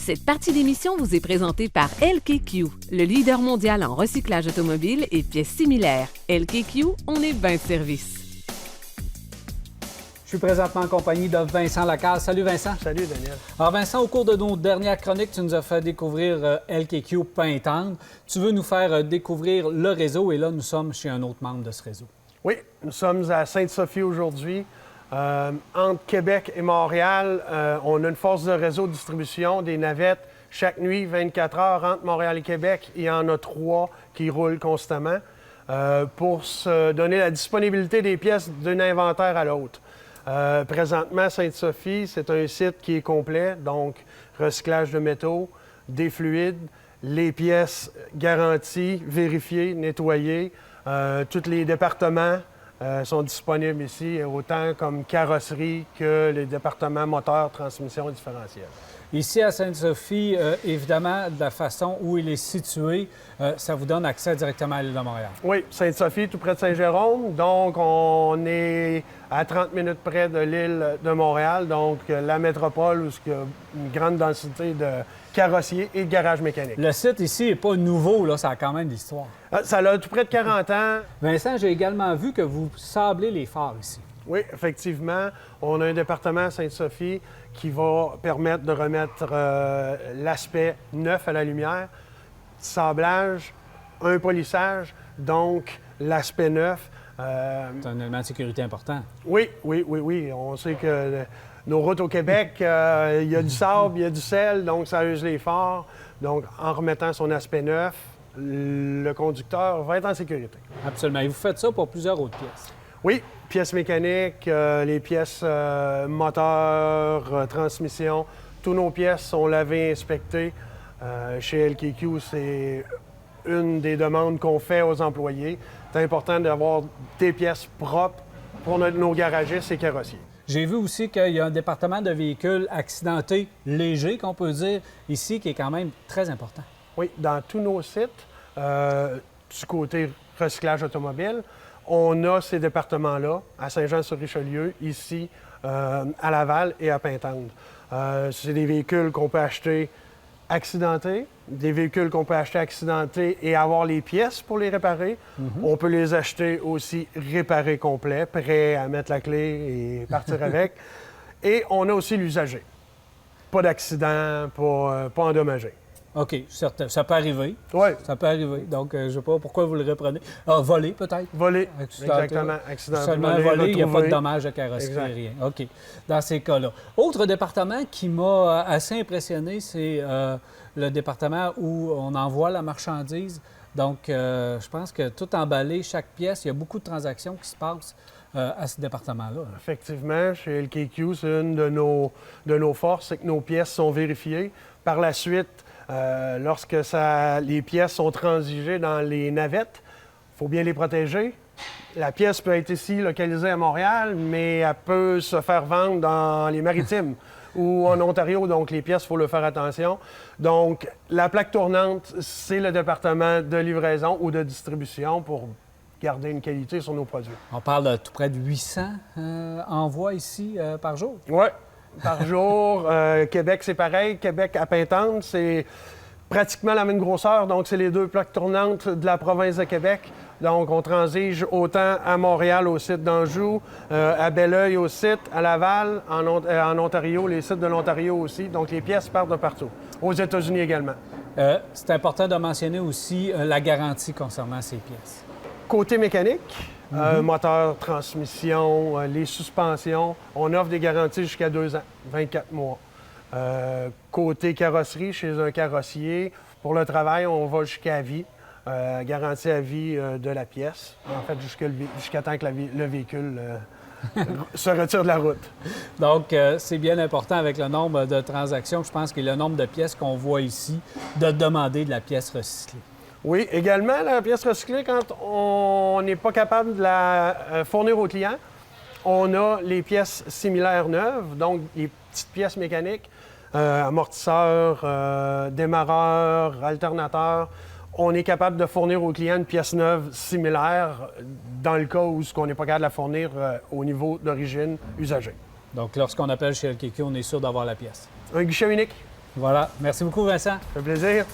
Cette partie d'émission vous est présentée par LKQ, le leader mondial en recyclage automobile et pièces similaires. LKQ, on est bien service. Je suis présentement en compagnie de Vincent Lacaze. Salut Vincent. Salut Daniel. Alors Vincent, au cours de nos dernières chroniques, tu nous as fait découvrir LKQ Pintendre. Tu veux nous faire découvrir le réseau et là, nous sommes chez un autre membre de ce réseau. Oui, nous sommes à Sainte-Sophie aujourd'hui. Entre Québec et Montréal, on a une force de réseau de distribution des navettes chaque nuit, 24 heures, entre Montréal et Québec. Il y en a 3 qui roulent constamment pour se donner la disponibilité des pièces d'un inventaire à l'autre. Présentement, Sainte-Sophie, c'est un site qui est complet, donc recyclage de métaux, des fluides, les pièces garanties, vérifiées, nettoyées. Tous les départements sont disponibles ici, autant comme carrosserie que les départements moteur, transmission et différentiel. Ici à Sainte-Sophie, évidemment, de la façon où il est situé, ça vous donne accès directement à l'île de Montréal. Oui, Sainte-Sophie, tout près de Saint-Jérôme. Donc, on est à 30 minutes près de l'île de Montréal, donc la métropole où il y a une grande densité de carrossiers et de garages mécaniques. Le site ici n'est pas nouveau, là, ça a quand même de l'histoire. Ça a tout près de 40 ans. Vincent, j'ai également vu que vous sablez les phares ici. Oui, effectivement. On a un département à Sainte-Sophie qui va permettre de remettre l'aspect neuf à la lumière, sablage, un polissage, donc l'aspect neuf. C'est un élément de sécurité important. Oui. On sait que nos routes au Québec, il y a du sable, il y a du sel, donc ça use les phares. Donc, en remettant son aspect neuf, le conducteur va être en sécurité. Absolument. Et vous faites ça pour plusieurs autres pièces. Oui, pièces mécaniques, les pièces moteurs, transmission. Tous nos pièces sont lavées, inspectées. Chez LKQ, c'est une des demandes qu'on fait aux employés. C'est important d'avoir des pièces propres pour nos garagistes et carrossiers. J'ai vu aussi qu'il y a un département de véhicules accidentés légers, qu'on peut dire, ici, qui est quand même très important. Oui, dans tous nos sites, du côté recyclage automobile, on a ces départements-là, à Saint-Jean-sur-Richelieu, ici, à Laval et à Pintendre. C'est des véhicules qu'on peut acheter accidentés, des véhicules qu'on peut acheter accidentés et avoir les pièces pour les réparer. On peut les acheter aussi réparés complets, prêts à mettre la clé et partir avec. Et on a aussi l'usager. Pas d'accident, pas endommagé. OK, certain. Ça peut arriver. Oui. Ça peut arriver. Donc, je ne sais pas pourquoi vous le reprenez. Ah, voler, peut-être? Voler, Accidenté. exactement. Accidenté, Seulement voler, il n'y a pas de dommage de carrosserie, rien. OK, dans ces cas-là. Autre département qui m'a assez impressionné, c'est le département où on envoie la marchandise. Donc, je pense que tout emballé, chaque pièce, il y a beaucoup de transactions qui se passent à ce département-là. Effectivement, chez LKQ, c'est une de nos forces, c'est que nos pièces sont vérifiées. Par la suite, lorsque les pièces sont transigées dans les navettes, il faut bien les protéger. La pièce peut être ici localisée à Montréal, mais elle peut se faire vendre dans les Maritimes ou en Ontario, donc les pièces, il faut le faire attention. Donc, la plaque tournante, c'est le département de livraison ou de distribution pour garder une qualité sur nos produits. On parle de tout près de 800 envois ici par jour? Oui, par jour. Québec, c'est pareil. Québec à Pintendre, c'est pratiquement la même grosseur. Donc, c'est les 2 plaques tournantes de la province de Québec. Donc, on transige autant à Montréal, au site d'Anjou, à Belleuil, au site, à Laval, en Ontario, les sites de l'Ontario aussi. Donc, les pièces partent de partout. Aux États-Unis également. C'est important de mentionner aussi la garantie concernant ces pièces. Côté mécanique, moteur, transmission, les suspensions, on offre des garanties jusqu'à 2 ans, 24 mois. Côté carrosserie, chez un carrossier, pour le travail, on va jusqu'à vie, garantie à vie de la pièce, en fait jusqu'à temps que le véhicule se retire de la route. Donc, c'est bien important avec le nombre de transactions, je pense, que le nombre de pièces qu'on voit ici, de demander de la pièce recyclée. Oui, également, la pièce recyclée, quand on n'est pas capable de la fournir au client, on a les pièces similaires neuves, donc les petites pièces mécaniques, amortisseurs, démarreurs, alternateurs. On est capable de fournir au client une pièce neuve similaire dans le cas où on n'est pas capable de la fournir au niveau d'origine usagée. Donc, lorsqu'on appelle chez LKQ, on est sûr d'avoir la pièce. Un guichet unique. Voilà. Merci beaucoup, Vincent. Ça fait plaisir.